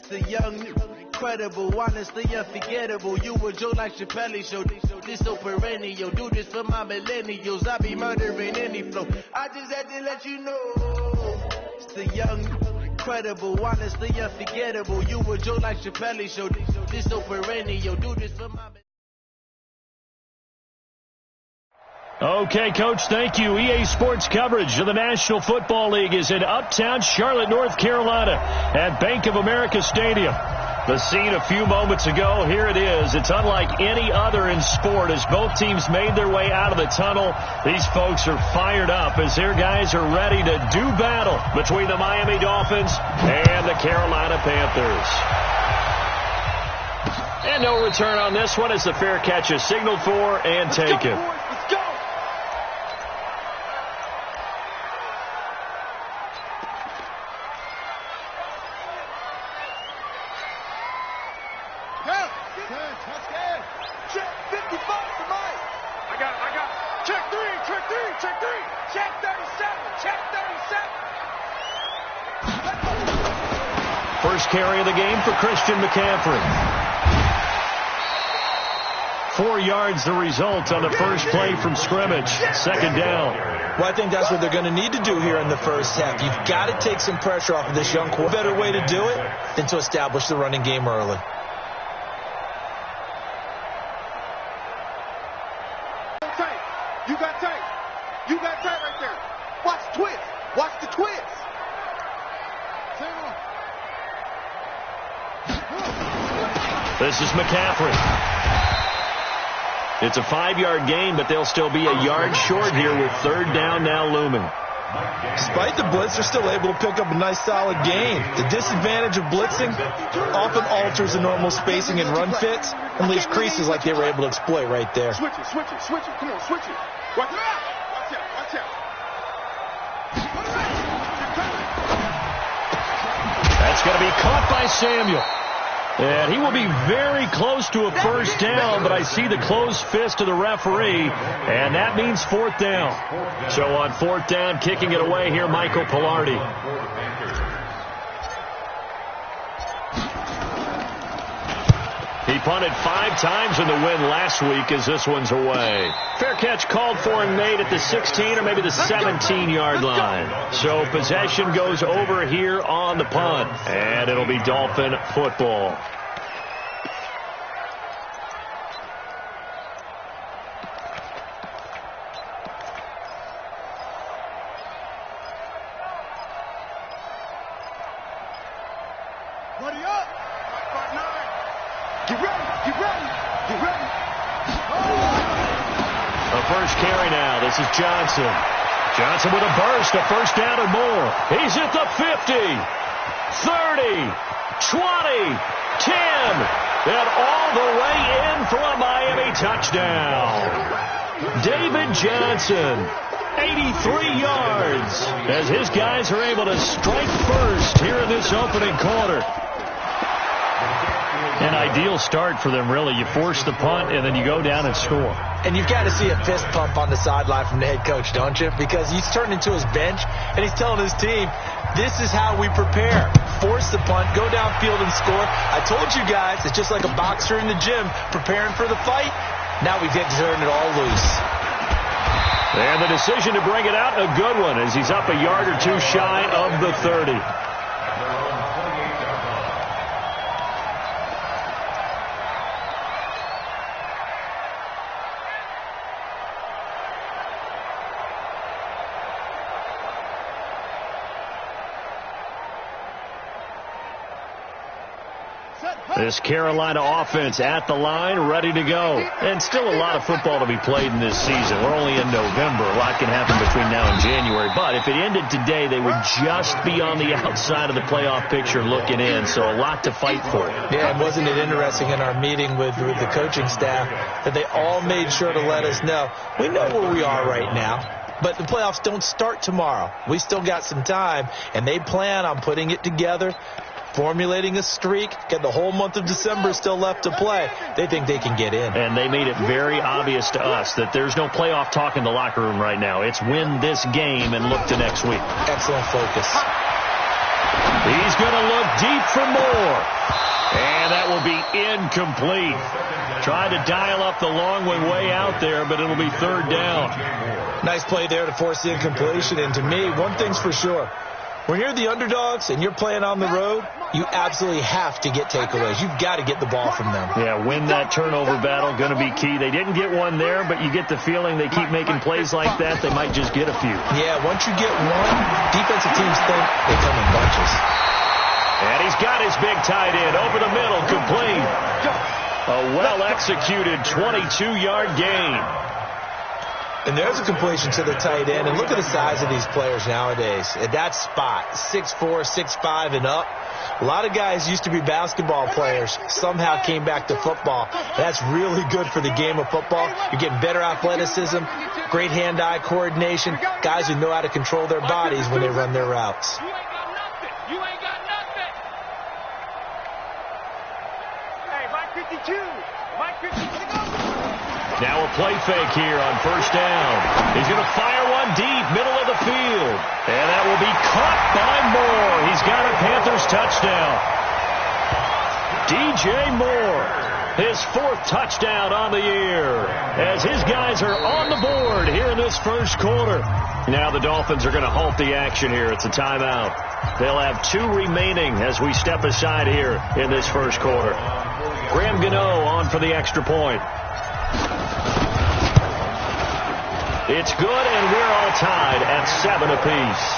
The young, incredible, honestly unforgettable. You a Joe like Chappelle show. This so perennial. Do this for my millennials. I be murdering any flow. I just had to let you know. It's the young, incredible, honestly unforgettable. You a Joe like Chappelle show. This so perennial. Do this for my. Okay, Coach, thank you. EA Sports coverage of the National Football League is in uptown Charlotte, North Carolina at Bank of America Stadium. The scene a few moments ago, here it is. It's unlike any other in sport as both teams made their way out of the tunnel. These folks are fired up as their guys are ready to do battle between the Miami Dolphins and the Carolina Panthers. And no return on this one as the fair catch is signaled for and taken. First carry of the game for Christian McCaffrey. 4 yards the result on the first play from scrimmage. Second down. Well, I think that's what they're going to need to do here in the first half. You've got to take some pressure off of this young quarterback. Better way to do it than to establish the running game early. You got tight. You got tight right there. Watch the twist. Watch the twist. This is McCaffrey. It's a 5-yard gain, but they'll still be a yard short here with third down now looming. Despite the blitz, they're still able to pick up a nice solid gain. The disadvantage of blitzing often alters the normal spacing and run fits and leaves creases like they were able to exploit right there. Switch it, switch it, switch it. Come on, switch it. Watch out, watch out, watch out. That's going to be caught by Samuel. And he will be very close to a first down, but I see the closed fist of the referee, and that means fourth down. So on fourth down, kicking it away here, Michael Pilardi. He punted 5 times in the win last week as this one's away. Fair catch called for and made at the 16 or maybe the 17-yard line. So possession goes over here on the punt, and it'll be Dolphin football. Buddy up. Get ready, get ready, get ready. A first carry now. This is Johnson. Johnson with a burst, a first down and more. He's at the 50, 30, 20, 10, and all the way in for a Miami touchdown. David Johnson, 83 yards, as his guys are able to strike first here in this opening quarter. An ideal start for them, really. You force the punt, and then you go down and score. And you've got to see a fist pump on the sideline from the head coach, don't you? Because he's turned into his bench, and he's telling his team, this is how we prepare. Force the punt, go downfield and score. I told you guys, it's just like a boxer in the gym preparing for the fight. Now we've got to turn it all loose. And the decision to bring it out, a good one, as he's up a yard or two shy of the 30. This Carolina offense at the line, ready to go. And still a lot of football to be played in this season. We're only in November. A lot can happen between now and January. But if it ended today, they would just be on the outside of the playoff picture looking in. So a lot to fight for. Yeah, and wasn't it interesting in our meeting with the coaching staff that they all made sure to let us know, we know where we are right now. But the playoffs don't start tomorrow. We still got some time, and they plan on putting it together, formulating a streak, get the whole month of December still left to play. They think they can get in. And they made it very obvious to us that there's no playoff talk in the locker room right now. It's win this game and look to next week. Excellent focus. He's going to look deep for more. And that will be incomplete. Trying to dial up the long way out there, but it'll be third down. Nice play there to force the incompletion. And to me, one thing's for sure. When you're the underdogs and you're playing on the road, you absolutely have to get takeaways. You've got to get the ball from them. Yeah, win that turnover battle, going to be key. They didn't get one there, but you get the feeling they keep making plays like that, they might just get a few. Yeah, once you get one, defensive teams think they come in bunches. And he's got his big tight end over the middle, complete. A well-executed 22-yard gain. And there's a completion to the tight end. And look at the size of these players nowadays. At that spot, 6'4", 6'5", and up. A lot of guys used to be basketball players, somehow came back to football. That's really good for the game of football. You're getting better athleticism, great hand-eye coordination, guys who know how to control their bodies when they run their routes. You ain't got nothing. You ain't got nothing. Hey, Mike 52. Mike 52. Now a play fake here on first down. He's going to fire one deep, middle of the field. And that will be caught by Moore. He's got a Panthers touchdown. DJ Moore, his 4th touchdown on the year, as his guys are on the board here in this first quarter. Now the Dolphins are going to halt the action here. It's a timeout. They'll have 2 remaining as we step aside here in this first quarter. Graham Gano on for the extra point. It's good, and we're all tied at 7 apiece.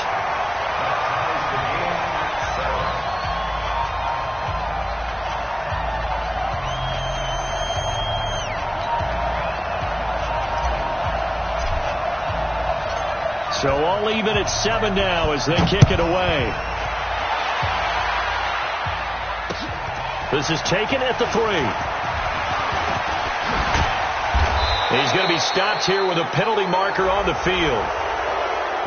So all even at 7 now as they kick it away. This is taken at the 3. He's going to be stopped here with a penalty marker on the field.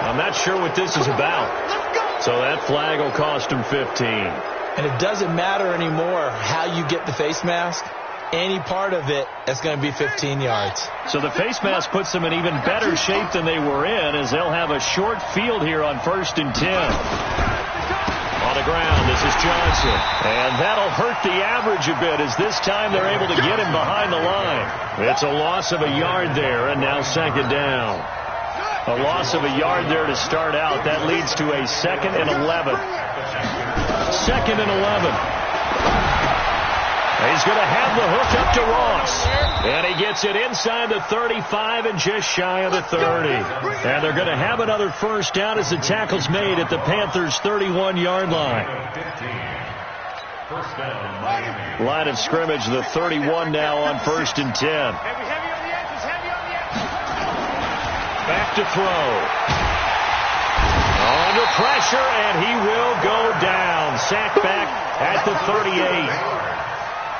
I'm not sure what this is about. So that flag will cost him 15. And it doesn't matter anymore how you get the face mask. Any part of it is going to be 15 yards. So the face mask puts them in even better shape than they were in, as they'll have a short field here on 1st and 10. On the ground, this is Johnson. And that'll hurt the average a bit, as this time they're able to get him behind the line. It's a loss of a yard there, and now 2nd down. A loss of a yard there to start out. That leads to a 2nd and 11. 2nd and 11. He's going to have the hook up to Ross. And he gets it inside the 35 and just shy of the 30. And they're going to have another first down as the tackle's made at the Panthers' 31-yard line. Line of scrimmage, the 31 now on 1st and 10. Back to throw. Under pressure, and he will go down. Sacked back at the 38.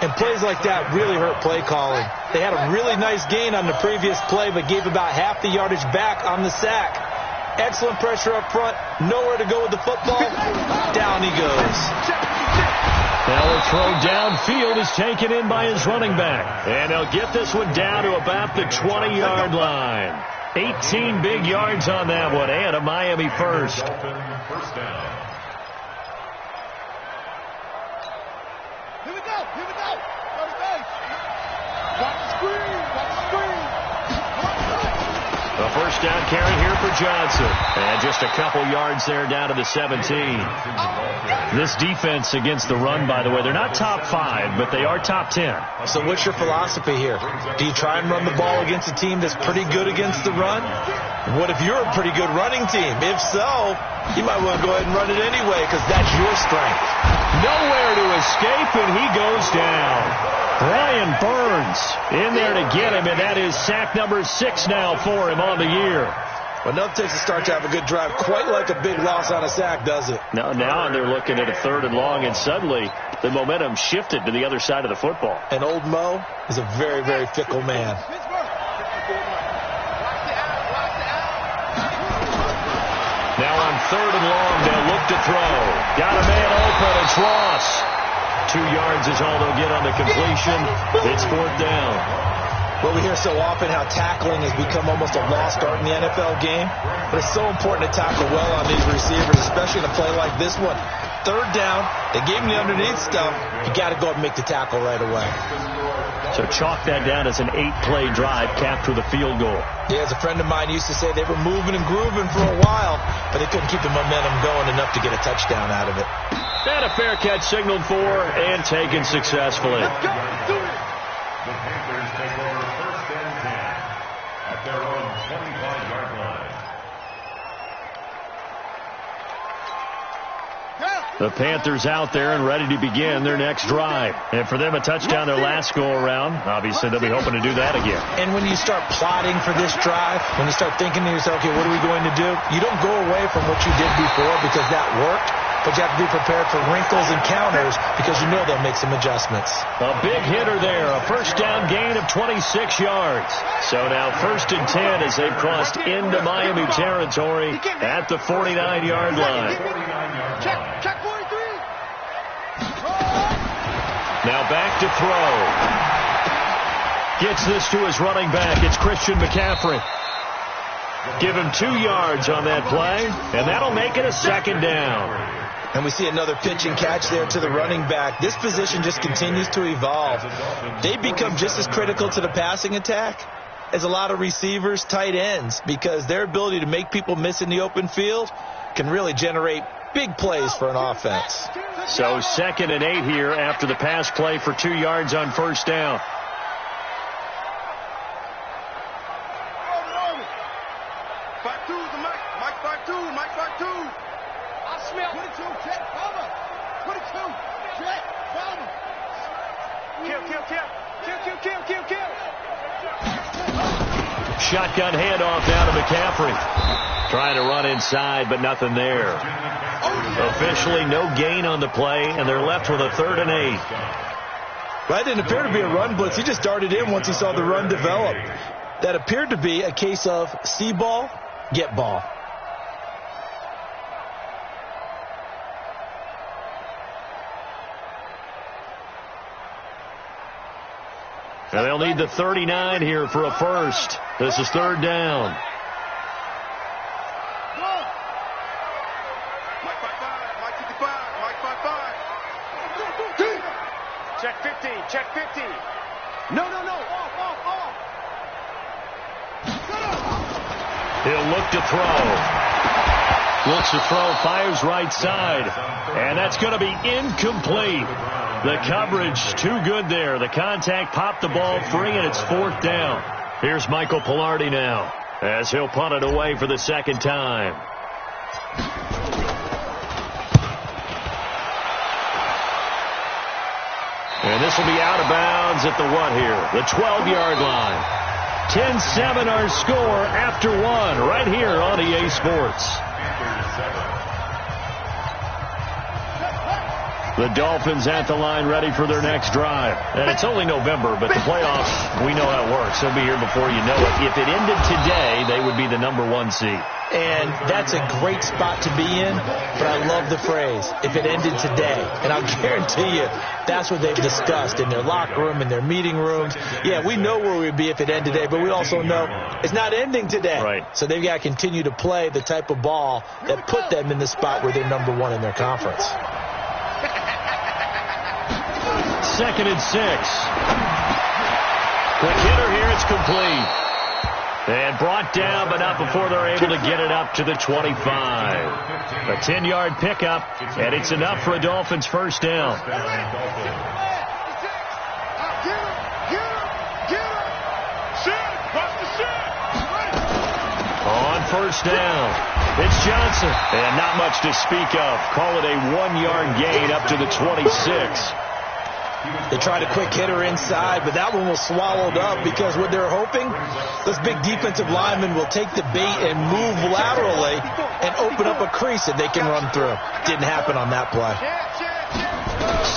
And plays like that really hurt play calling. They had a really nice gain on the previous play, but gave about half the yardage back on the sack. Excellent pressure up front. Nowhere to go with the football. Down he goes. Now the throw downfield is taken in by his running back. And they'll get this one down to about the 20-yard line. 18 big yards on that one, and a Miami first. First down. Here we go. Here we go. Watch the screen. Watch the screen. A first down carry here for Johnson. And just a couple yards there down to the 17. This defense against the run, by the way, they're not top 5, but they are top 10. So what's your philosophy here? Do you try and run the ball against a team that's pretty good against the run? What if you're a pretty good running team? If so, you might want to go ahead and run it anyway, because that's your strength. Nowhere to escape, and he goes down. Brian Burns in there to get him, and that is sack number 6 now for him on the year. Well, enough takes a start to have a good drive. Quite like a big loss on a sack, does it? Now they're looking at a 3rd and long, and suddenly the momentum shifted to the other side of the football. And old Mo is a very, very fickle man. Now on 3rd and long, they'll look to throw. Got a man open. It's Ross. 2 yards is all they'll get on the completion. It's 4th down. Well, we hear so often how tackling has become almost a lost art in the NFL game. But it's so important to tackle well on these receivers, especially in a play like this one. third down. They gave him the underneath stuff. You got to go up and make the tackle right away. So chalk that down as an 8-play drive, capped with a field goal. Yeah, as a friend of mine used to say, they were moving and grooving for a while, but they couldn't keep the momentum going enough to get a touchdown out of it. And a fair catch signaled for and taken successfully. Let's go. Let's do it. The Panthers take over 1st and 10 at their own 25-yard line. The Panthers out there and ready to begin their next drive. And for them, a touchdown their last go-around. Obviously, they'll be hoping to do that again. And when you start plotting for this drive, when you start thinking to yourself, okay, what are we going to do? You don't go away from what you did before because that worked, but you have to be prepared for wrinkles and counters because you know they'll make some adjustments. A big hitter there, a first down gain of 26 yards. So now 1st and 10 as they've crossed into Miami territory at the 49-yard line. Check 43. Now back to throw. Gets this to his running back. It's Christian McCaffrey. Give him 2 yards on that play, and that'll make it a 2nd down. And we see another pitch and catch there to the running back. This position just continues to evolve. They become just as critical to the passing attack as a lot of receivers, tight ends, because their ability to make people miss in the open field can really generate big plays for an offense. So 2nd and 8 here after the pass play for 2 yards on 1st down. Shotgun handoff now to McCaffrey. Trying to run inside, but nothing there. Officially no gain on the play, and they're left with a 3rd and 8. Well, that didn't appear to be a run blitz. He just darted in once he saw the run develop. That appeared to be a case of see ball, get ball. And they'll need the 39 here for a first. This is 3rd down. Check 50. Check 50. No. Off. He'll look to throw. Looks to throw, fires right side. And that's going to be incomplete. The coverage too good there. The contact popped the ball free, and it's 4th down. Here's Michael Pilardi now as he'll punt it away for the 2nd time. And this will be out of bounds at the what here? The 12-yard line. 10-7 our score after 1 right here on EA Sports. The Dolphins at the line ready for their next drive. And it's only November, but the playoffs, we know how it works. They'll be here before you know it. If it ended today, they would be the #1 seed. And that's a great spot to be in, but I love the phrase, if it ended today. And I'll guarantee you, that's what they've discussed in their locker room, in their meeting rooms. Yeah, we know where we'd be if it ended today, but we also know it's not ending today. Right. So they've got to continue to play the type of ball that put them in the spot where they're #1 in their conference. 2nd and 6. Quick hitter here, it's complete. And brought down, but not before they're able to get it up to the 25. A 10-yard pickup, and it's enough for a Dolphins first down. On 1st down, it's Johnson. And not much to speak of. Call it a 1-yard gain up to the 26. They tried a quick hitter inside, but that one was swallowed up because what they're hoping, this big defensive lineman will take the bait and move laterally and open up a crease that they can run through. Didn't happen on that play.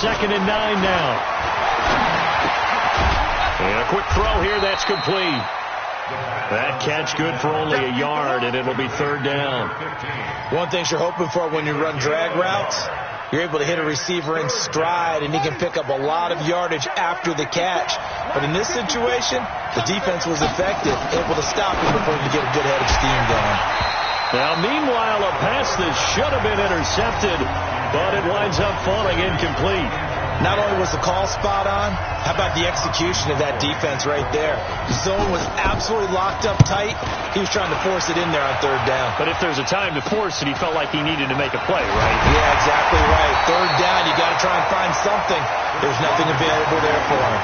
2nd and 9 now. And a quick throw here, that's complete. That catch good for only a yard, and it'll be 3rd down. One thing you're hoping for when you run drag routes, you're able to hit a receiver in stride, and he can pick up a lot of yardage after the catch. But in this situation, the defense was effective, able to stop him before he could get a good head of steam going. Now, meanwhile, a pass that should have been intercepted, but it winds up falling incomplete. Not only was the call spot on, how about the execution of that defense right there? The zone was absolutely locked up tight. He was trying to force it in there on third down. But if there's a time to force it, he felt like he needed to make a play, right? Yeah, exactly right. Third down, you got to try and find something. There's nothing available there for him.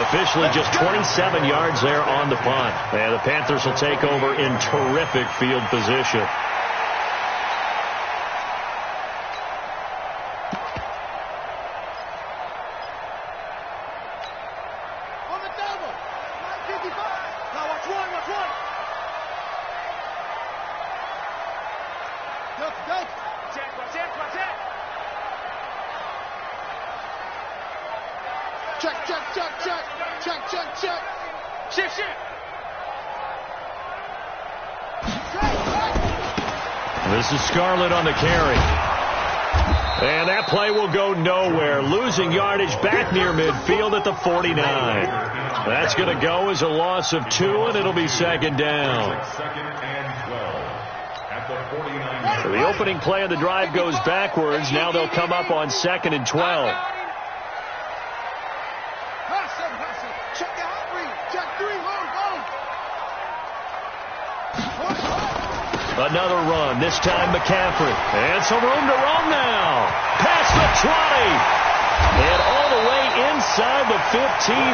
Officially just 27 yards there on the punt. And the Panthers will take over in terrific field position. This is Scarlett on the carry. And that play will go nowhere. Losing yardage back near midfield at the 49. That's going to go as a loss of 2, and it'll be second down. So the opening play of the drive goes backwards. Now they'll come up on 2nd and 12. Another run, this time McCaffrey. And some room to roam now. Past the 20. And all the way inside the 15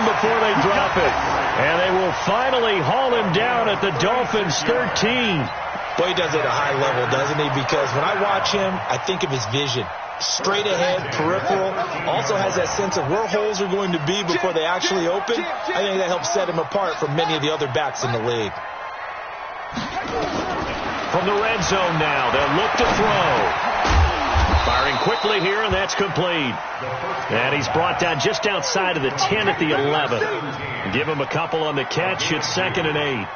before they drop it. And they will finally haul him down at the Dolphins' 13. Boy, he does it at a high level, doesn't he? Because when I watch him, I think of his vision. Straight ahead, peripheral. Also has that sense of where holes are going to be before they actually open. I think that helps set him apart from many of the other backs in the league. From the red zone now, they'll look to throw. Firing quickly here, and that's complete. And he's brought down just outside of the 10 at the 11. Give him a couple on the catch. It's 2nd and 8.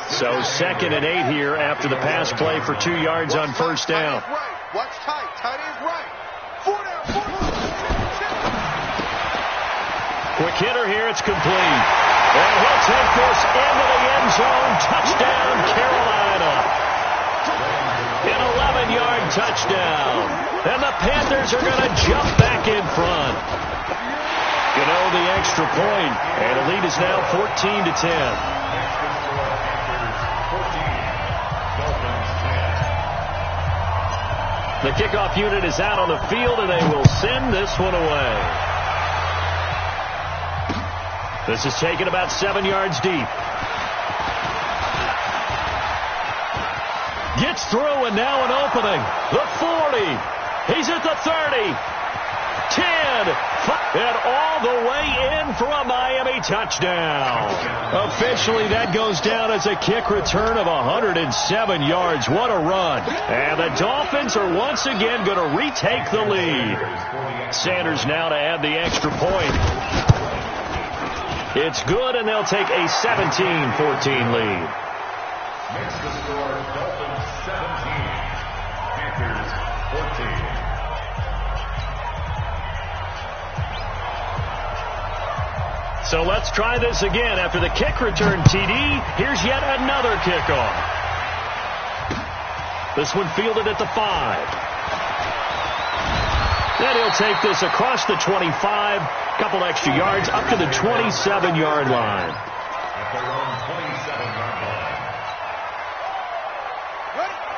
So 2nd and 8 here after the pass play for 2 yards on first down. Watch tight. Tight is right. 4 down. Quick hitter here. It's complete. And he'll take this into the end zone. Touchdown, Carolina. An 11-yard touchdown. And the Panthers are going to jump back in front. You know, the extra point. And the lead is now 14-10. The kickoff unit is out on the field, and they will send this one away. This is taken about 7 yards deep. Gets through, and now an opening. The 40. He's at the 30. 10. And all the way in for a Miami touchdown. Officially, that goes down as a kick return of 107 yards. What a run. And the Dolphins are once again going to retake the lead. Sanders now to add the extra point. It's good, and they'll take a 17-14 lead. Makes the score Dolphins 17, Panthers 14. So let's try this again. After the kick return TD, here's yet another kickoff. This one fielded at the 5. Then he'll take this across the 25, couple extra yards, up to the 27-yard line. At their own 27-yard line.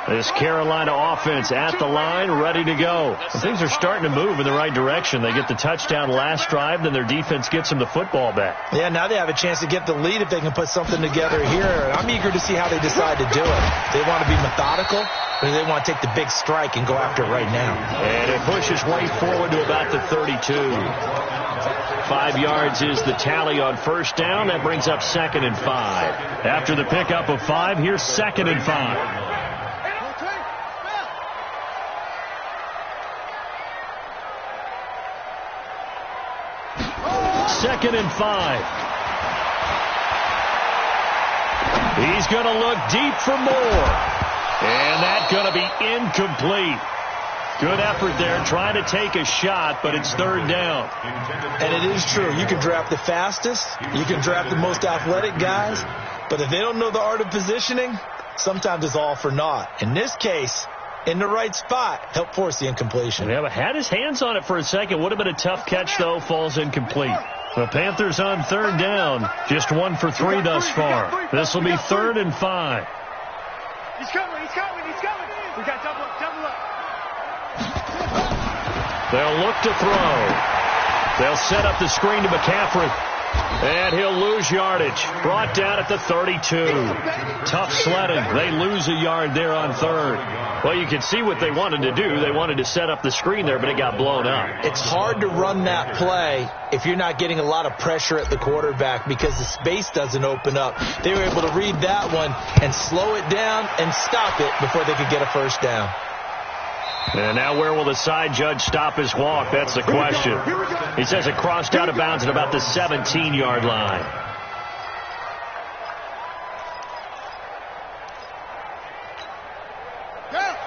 This Carolina offense at the line, ready to go. Things are starting to move in the right direction. They get the touchdown last drive, then their defense gets them the football back. Yeah, now they have a chance to get the lead if they can put something together here. I'm eager to see how they decide to do it. They want to be methodical, or do they want to take the big strike and go after it right now? And it pushes way forward to about the 32. 5 yards is the tally on first down. That brings up 2nd and 5. After the pickup of 5, here's 2nd and 5. 2nd and 5. He's going to look deep for more. And that's going to be incomplete. Good effort there, trying to take a shot, but it's 3rd down. And it is true. You can draft the fastest. You can draft the most athletic guys. But if they don't know the art of positioning, sometimes it's all for naught. In this case, in the right spot, helped force the incompletion. Yeah, but had his hands on it for a second. Would have been a tough catch, though. Falls incomplete. The Panthers on third down. Just 1 for 3 thus far. This will be 3rd and 5. He's coming, he's coming, he's coming. We got double up, double up. They'll look to throw. They'll set up the screen to McCaffrey. And he'll lose yardage. Brought down at the 32. Tough sledding. They lose a yard there on 3rd. Well, you can see what they wanted to do. They wanted to set up the screen there, but it got blown up. It's hard to run that play if you're not getting a lot of pressure at the quarterback because the space doesn't open up. They were able to read that one and slow it down and stop it before they could get a first down. And now where will the side judge stop his walk? That's the question. He says it crossed out of bounds at about the 17-yard line.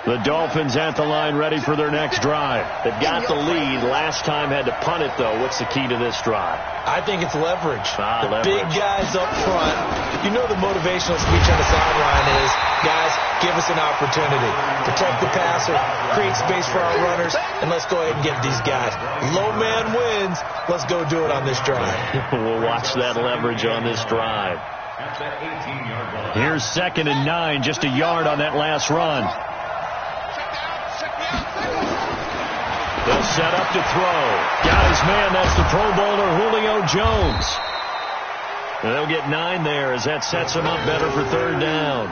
The Dolphins at the line ready for their next drive. They've got the lead. Last time had to punt it, though. What's the key to this drive? I think it's leverage. Leverage. Big guys up front. You know the motivational speech on the sideline is, guys, give us an opportunity. Protect the passer, create space for our runners, and let's go ahead and get these guys. Low man wins. Let's go do it on this drive. We'll watch that leverage on this drive. Here's 2nd and 9, just a yard on that last run. They'll set up to throw. Got his man. That's the Pro Bowler Julio Jones. And they'll get 9 there as that sets him up better for 3rd down.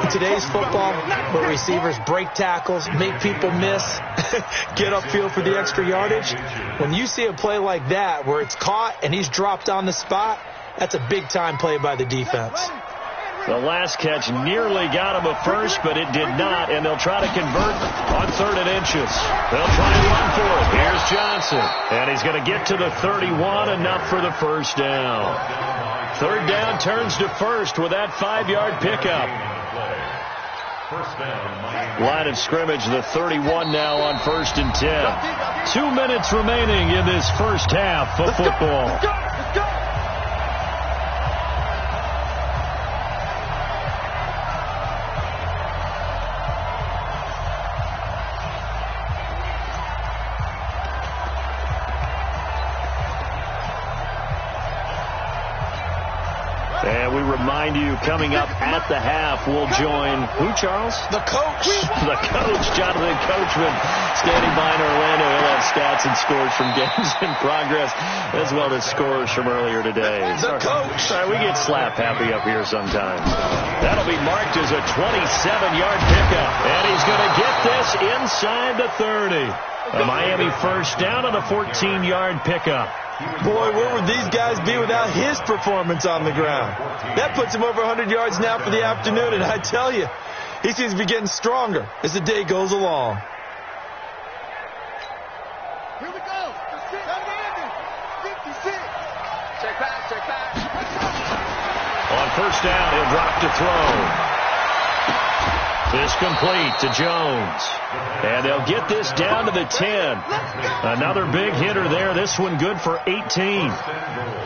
In today's football, where receivers break tackles, make people miss, get upfield for the extra yardage, when you see a play like that where it's caught and he's dropped on the spot, that's a big-time play by the defense. The last catch nearly got him a first, but it did not, and they'll try to convert on 3rd and inches. They'll try and run for it. Here's Johnson, and he's going to get to the 31, enough for the first down. 3rd down turns to 1st with that 5-yard pickup. Line of scrimmage, the 31 now on 1st and 10. 2 minutes remaining in this first half of football. Let's go. And we remind you, coming up at the half, we'll join who, Charles? The coach. The coach, Jonathan Coachman, standing by in Orlando. He'll have stats and scores from games in progress, as well as scores from earlier today. The coach. Sorry, we get slap happy up here sometimes. That'll be marked as a 27-yard pickup. And he's going to get this inside the 30. A Miami first down on a 14-yard pickup. Boy, where would these guys be without his performance on the ground? That puts him over 100 yards now for the afternoon, and I tell you, he seems to be getting stronger as the day goes along. Here we go. 56. Check back. On first down, he'll drop to throw. This complete to Jones. And they'll get this down to the 10. Another big hitter there. This one good for 18.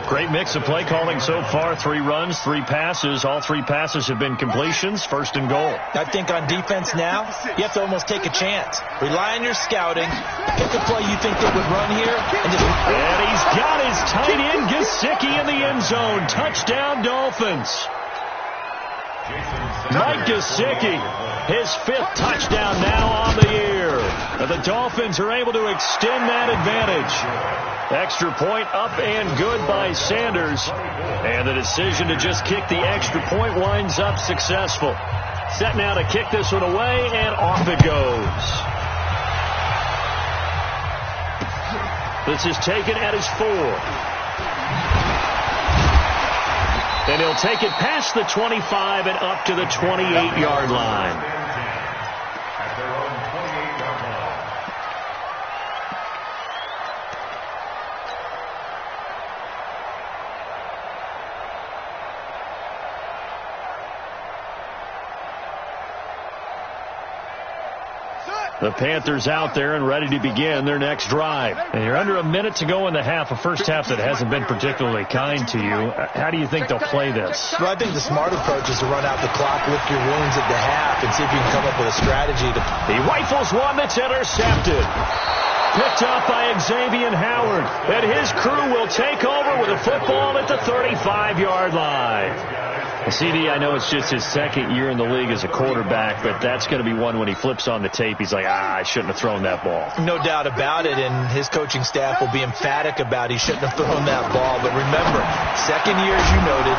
Great mix of play calling so far. 3 runs, 3 passes. All 3 passes have been completions. 1st and goal. I think on defense now, you have to almost take a chance. Rely on your scouting. Pick a play you think they would run here. And he's got his tight end, Gesicki, in the end zone. Touchdown, Dolphins. Mike Gesicki, his 5th touchdown now on the year. And the Dolphins are able to extend that advantage. Extra point up and good by Sanders. And the decision to just kick the extra point winds up successful. Set now to kick this one away, and off it goes. This is taken at his 4. And he'll take it past the 25 and up to the 28-yard line. At their own 28-yard line. The Panthers out there and ready to begin their next drive. And you're under a minute to go in the half, a first half that hasn't been particularly kind to you. How do you think they'll play this? Well, I think the smart approach is to run out the clock, lick your wounds at the half, and see if you can come up with a strategy. He rifles one that's intercepted. Picked up by Xavier Howard. And his crew will take over with a football at the 35-yard line. CD, I know it's just his second year in the league as a quarterback, but that's going to be one when he flips on the tape, he's like, I shouldn't have thrown that ball. No doubt about it, and his coaching staff will be emphatic about he shouldn't have thrown that ball. But remember, second year, as you noted,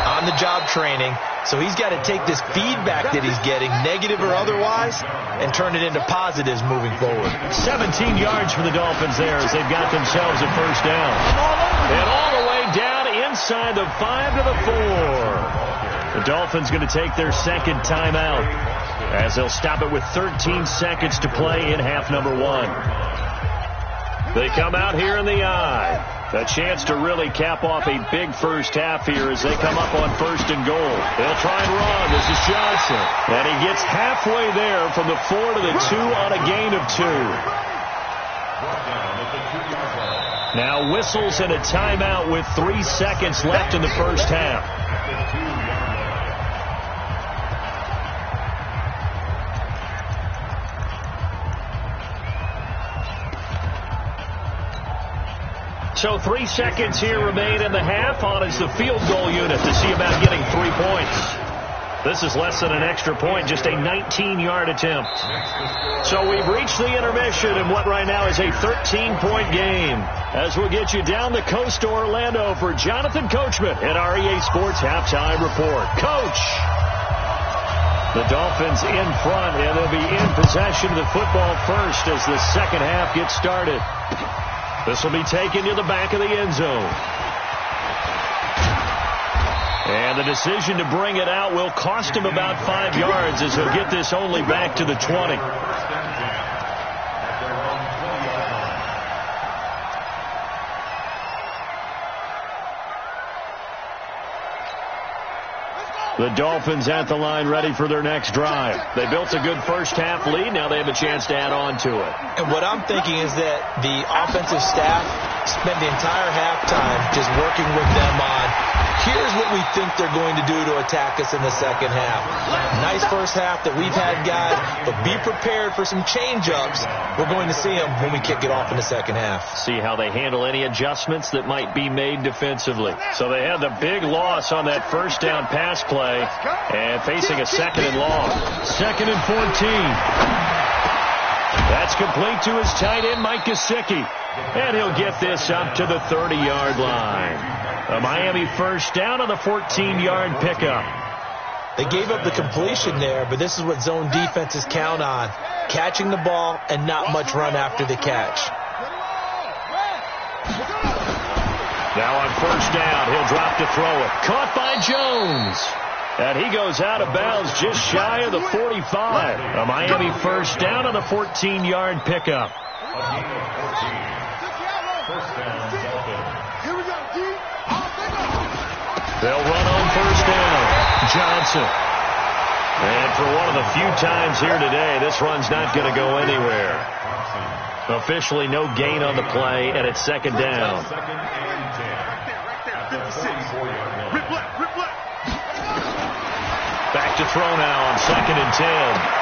on-the-job training, so he's got to take this feedback that he's getting, negative or otherwise, and turn it into positives moving forward. 17 yards for the Dolphins there as they've got themselves a first down. And all the way down inside the 5 to the 4. The Dolphins going to take their second timeout as they'll stop it with 13 seconds to play in half number 1. They come out here in the I. A chance to really cap off a big first half here as they come up on 1st and goal. They'll try and run. This is Johnson. And he gets halfway there from the 4 to the 2 on a gain of 2. Now whistles and a timeout with 3 seconds left in the first half. So 3 seconds here remain in the half. On is the field goal unit to see about getting 3 points. This is less than an extra point, just a 19-yard attempt. So we've reached the intermission in what right now is a 13-point game. As we'll get you down the coast to Orlando for Jonathan Coachman at our EA Sports Halftime Report. Coach! The Dolphins in front, and they'll be in possession of the football first as the second half gets started. This will be taken to the back of the end zone. And the decision to bring it out will cost him about 5 yards as he'll get this only back to the 20. The Dolphins at the line ready for their next drive. They built a good first half lead. Now they have a chance to add on to it. And what I'm thinking is that the offensive staff spent the entire halftime just working with them on, here's what we think they're going to do to attack us in the second half. Nice first half that we've had, guys, but be prepared for some change-ups. We're going to see them when we kick it off in the second half. See how they handle any adjustments that might be made defensively. So they had the big loss on that first down pass play and facing a 2nd and long. 2nd and 14. That's complete to his tight end, Mike Gesicki. And he'll get this up to the 30-yard line. A Miami first down on the 14-yard pickup. They gave up the completion there, but this is what zone defenses count on. Catching the ball and not much run after the catch. Now on first down, he'll drop to throw it. Caught by Jones. And he goes out of bounds just shy of the 45. A Miami first down on the 14-yard pickup. They'll run on first down. Johnson. And for one of the few times here today, this run's not going to go anywhere. Officially no gain on the play, and it's 2nd down. Back to throw now on 2nd and 10.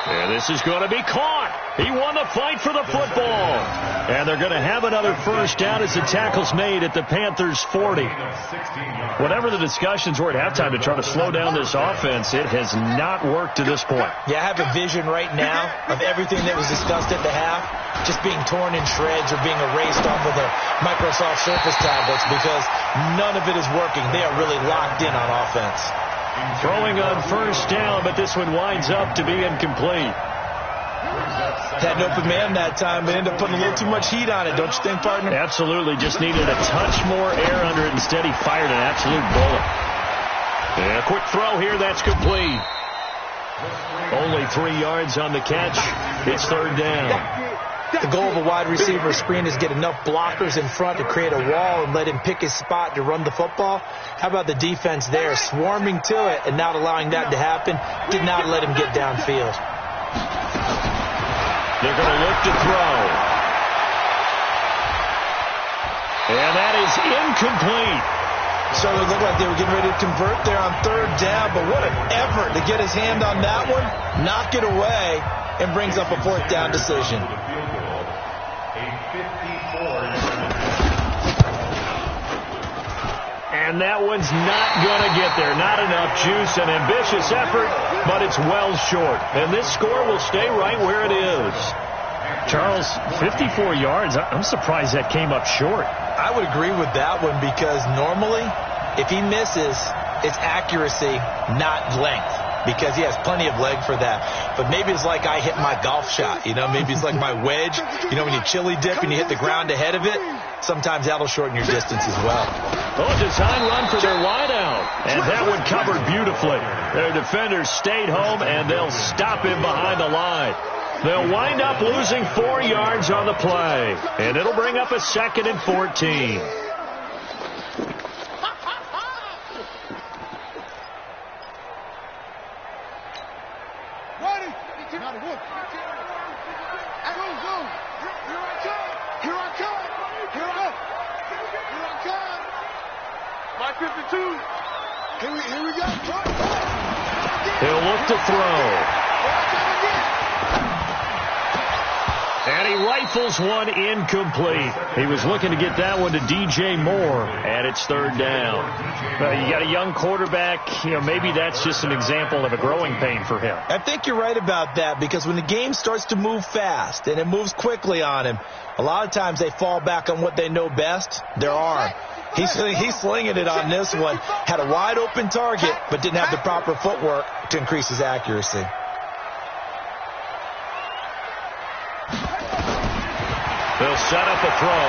And this is going to be caught. He won the fight for the football. And they're going to have another first down as the tackle's made at the Panthers' 40. Whatever the discussions were at halftime to try to slow down this offense, it has not worked to this point. Yeah, I have a vision right now of everything that was discussed at the half just being torn in shreds or being erased off of the Microsoft Surface tablets because none of it is working. They are really locked in on offense. Throwing on first down, but this one winds up to be incomplete. Had an open man that time, but ended up putting a little too much heat on it, don't you think, partner? Absolutely. Just needed a touch more air under it. Instead, he fired an absolute bullet. And a quick throw here. That's complete. Only 3 yards on the catch. It's 3rd down. The goal of a wide receiver screen is get enough blockers in front to create a wall and let him pick his spot to run the football. How about the defense there, swarming to it and not allowing that to happen? Did not let him get downfield. They're going to look to throw. And that is incomplete. So it looked like they were getting ready to convert there on third down, but what an effort to get his hand on that one, knock it away, and brings up a fourth down decision. And that one's not going to get there. Not enough juice, an ambitious effort, but it's well short. And this score will stay right where it is. Charles, 54 yards. I'm surprised that came up short. I would agree with that one because normally if he misses, it's accuracy, not length, because he has plenty of leg for that. But maybe it's like I hit my golf shot, maybe it's like my wedge. When you chili dip and you hit the ground ahead of it, sometimes that'll shorten your distance as well. Oh, design run for their wideout. And that one covered beautifully. Their defenders stayed home, and they'll stop him behind the line. They'll wind up losing 4 yards on the play, and it'll bring up a 2nd and 14. He'll look to throw. And he rifles one incomplete. He was looking to get that one to DJ Moore, and it's 3rd down. You got a young quarterback. Maybe that's just an example of a growing pain for him. I think you're right about that, because when the game starts to move fast and it moves quickly on him, a lot of times they fall back on what they know best, their arm. He's slinging it on this one. Had a wide open target, but didn't have the proper footwork to increase his accuracy. They'll set up a throw.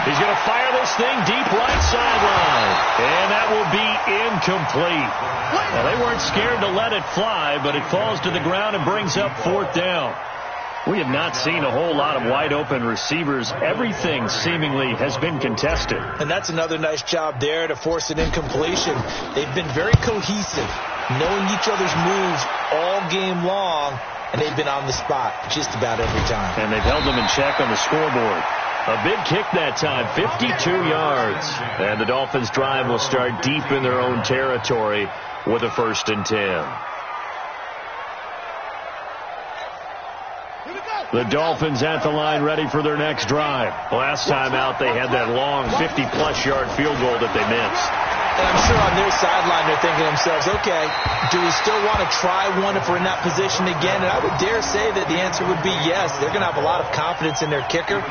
He's going to fire this thing deep right sideline. And that will be incomplete. Well, they weren't scared to let it fly, but it falls to the ground and brings up 4th down. We have not seen a whole lot of wide-open receivers. Everything seemingly has been contested. And that's another nice job there to force an incompletion. They've been very cohesive, knowing each other's moves all game long, and they've been on the spot just about every time. And they've held them in check on the scoreboard. A big kick that time, 52 yards. And the Dolphins' drive will start deep in their own territory with a 1st and 10. The Dolphins at the line ready for their next drive. Last time out, they had that long 50-plus yard field goal that they missed. And I'm sure on their sideline they're thinking to themselves, okay, do we still want to try one if we're in that position again? And I would dare say that the answer would be yes. They're going to have a lot of confidence in their kicker.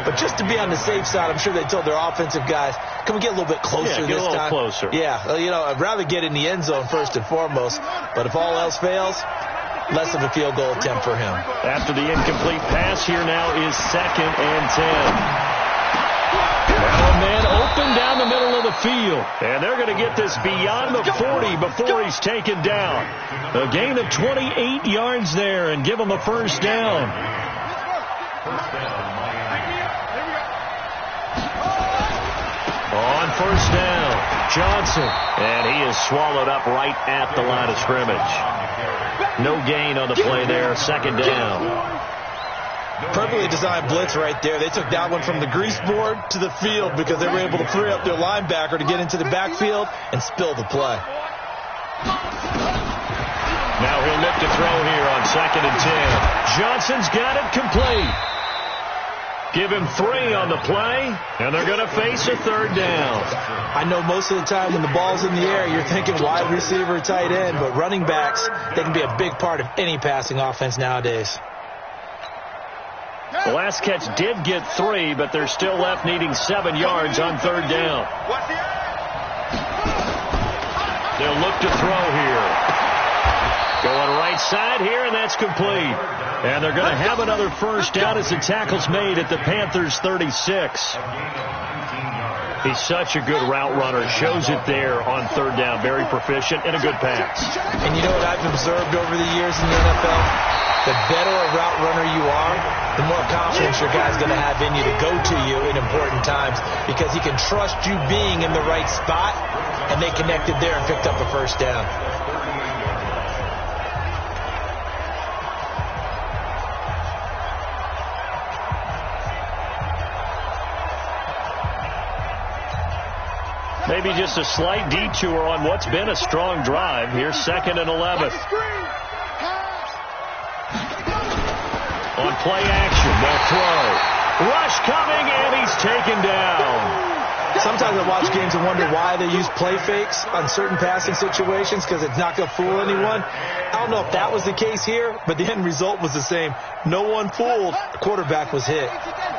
But just to be on the safe side, I'm sure they told their offensive guys, can we get a little bit closer this time? Get a little closer. Yeah, I'd rather get in the end zone first and foremost. But if all else fails, less of a field goal attempt for him. After the incomplete pass, here now is 2nd and 10. Now a man open down the middle of the field. And they're going to get this beyond the 40 before he's taken down. A gain of 28 yards there and give him a 1st down. On 1st down, Johnson. And he is swallowed up right at the line of scrimmage. No gain on the play there, 2nd down. Perfectly designed blitz right there. They took that one from the grease board to the field because they were able to free up their linebacker to get into the backfield and spill the play. Now he'll look to throw here on 2nd and 10. Johnson's got it complete. Give him 3 on the play, and they're going to face a 3rd down. I know most of the time when the ball's in the air, you're thinking wide receiver, tight end, but running backs, they can be a big part of any passing offense nowadays. The last catch did get 3, but they're still left needing 7 yards on 3rd down. They'll look to throw here. Going right side here, and that's complete. And they're going to have another 1st down as the tackle's made at the Panthers' 36. He's such a good route runner. Shows it there on 3rd down. Very proficient and a good pass. And you know what I've observed over the years in the NFL? The better a route runner you are, the more confidence your guy's going to have in you to go to you in important times because he can trust you being in the right spot, and they connected there and picked up a 1st down. Maybe just a slight detour on what's been a strong drive. Here's 2nd and 11. On play action, they'll throw. Rush coming, and he's taken down. Sometimes I watch games and wonder why they use play fakes on certain passing situations, because it's not going to fool anyone. I don't know if that was the case here, but the end result was the same. No one fooled. The quarterback was hit.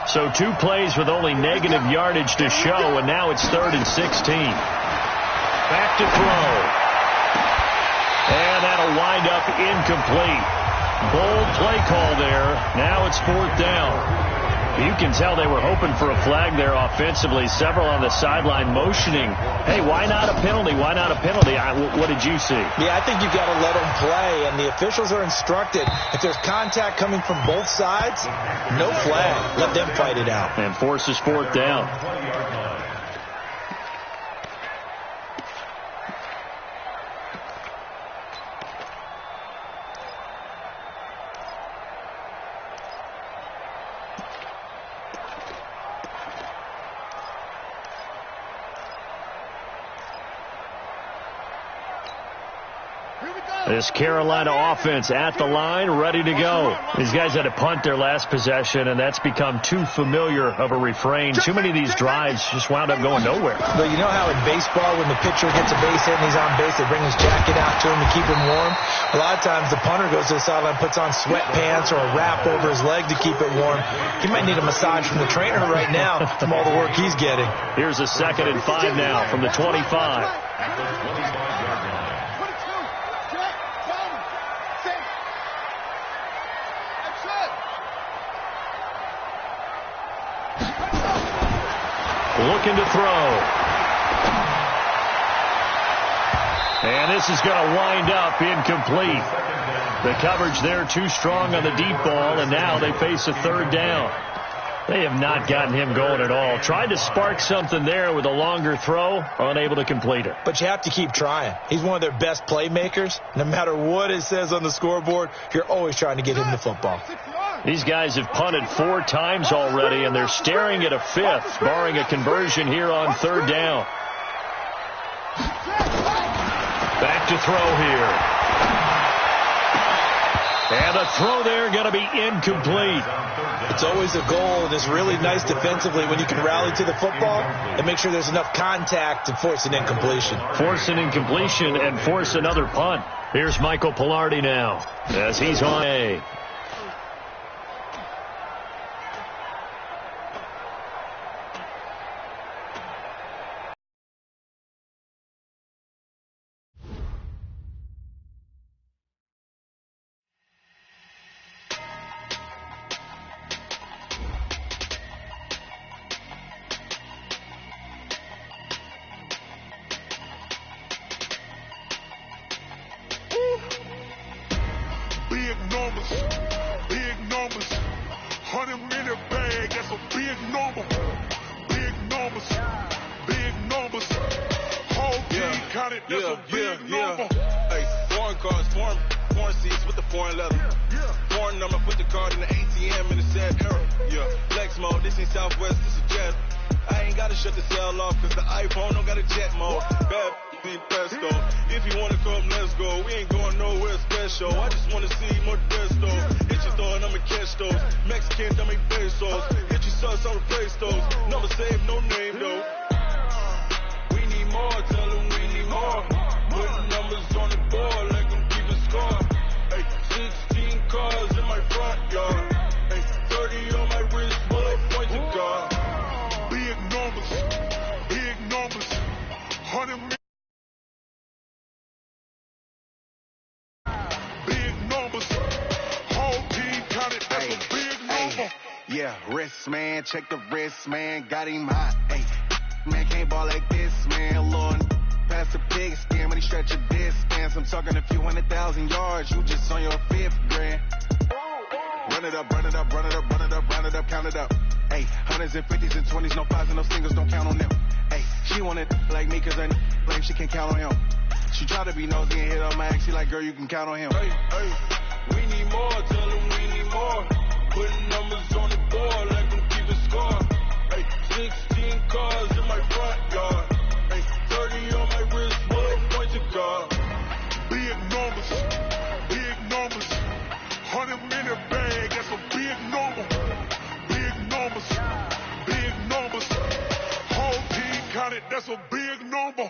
So 2 plays with only negative yardage to show, and now it's 3rd and 16. Back to throw. And that'll wind up incomplete. Bold play call there. Now it's 4th down. You can tell they were hoping for a flag there offensively. Several on the sideline motioning, hey, why not a penalty? Why not a penalty? What did you see? Yeah, I think you've got to let them play, and the officials are instructed. If there's contact coming from both sides, no flag. Let them fight it out. And forces 4th down. This Carolina offense at the line, ready to go. These guys had to punt their last possession, and that's become too familiar of a refrain. Too many of these drives just wound up going nowhere. But you know how in baseball, when the pitcher gets a base hit and he's on base, they bring his jacket out to him to keep him warm? A lot of times the punter goes to the sideline, puts on sweatpants or a wrap over his leg to keep it warm. He might need a massage from the trainer right now from all the work he's getting. Here's a 2nd and 5 now from the 25. Looking to throw. And this is going to wind up incomplete. The coverage there too strong on the deep ball, and now they face a 3rd down. They have not gotten him going at all. Tried to spark something there with a longer throw, unable to complete it. But you have to keep trying. He's one of their best playmakers. No matter what it says on the scoreboard, you're always trying to get him the football. These guys have punted 4 times already, and they're staring at a 5th, barring a conversion here on 3rd down. Back to throw here. And a throw there going to be incomplete. It's always a goal, and it's really nice defensively when you can rally to the football and make sure there's enough contact to force an incompletion. Force an incompletion and force another punt. Here's Michael Pilardi now as he's on A. Big numbers, 100-minute bag, that's a big number. Big numbers, whole team counted, that's a big number. Hey, foreign cars, foreign seats with the foreign leather. Foreign number, put the card in the ATM in the sad era. Yeah, flex mode, this ain't Southwest, this is Jet. I ain't gotta shut the cell off, cause the iPhone don't got a jet mode. Bad in pesto. If you wanna come, let's go. We ain't going nowhere special. I just wanna see more desto. Hit your throw and I'ma catch those. Mexican, dummy pesos. Hit your sauce, I'll replace those. Number save, no name though. We need more, tell them we need more. Put numbers on the board like I'm keeping score. Hey, 16 cars in my front yard. Hey, 30 on my wrist, bullet point to God. Big numbers, 100 million. Big numbers, whole team counted, that's a big number. Yeah, wrist man, check the wrist man, got him hot. Hey, man can't ball like this, man. Lord, pass the pig skin when he stretch a distance. I'm talking a few 100,000 yards, you just on your 5th grand. Run it up, run it up, run it up, run it up, round it up, count it up. Hey, hundreds and 50s and 20s, no 5s and no singles, don't count on them. Hey, she wanted like me cause I like she can count on him. She tried to be nosy and hit on my ex, she like, girl, you can count on him. Hey, we need more, tell them we need more. Putting numbers on the board like I'm keeping score. Hey, 16 cars in my front yard. Hey, in the bag, that's a big number. Big numbers, big numbers. Whole team counted, that's a big number.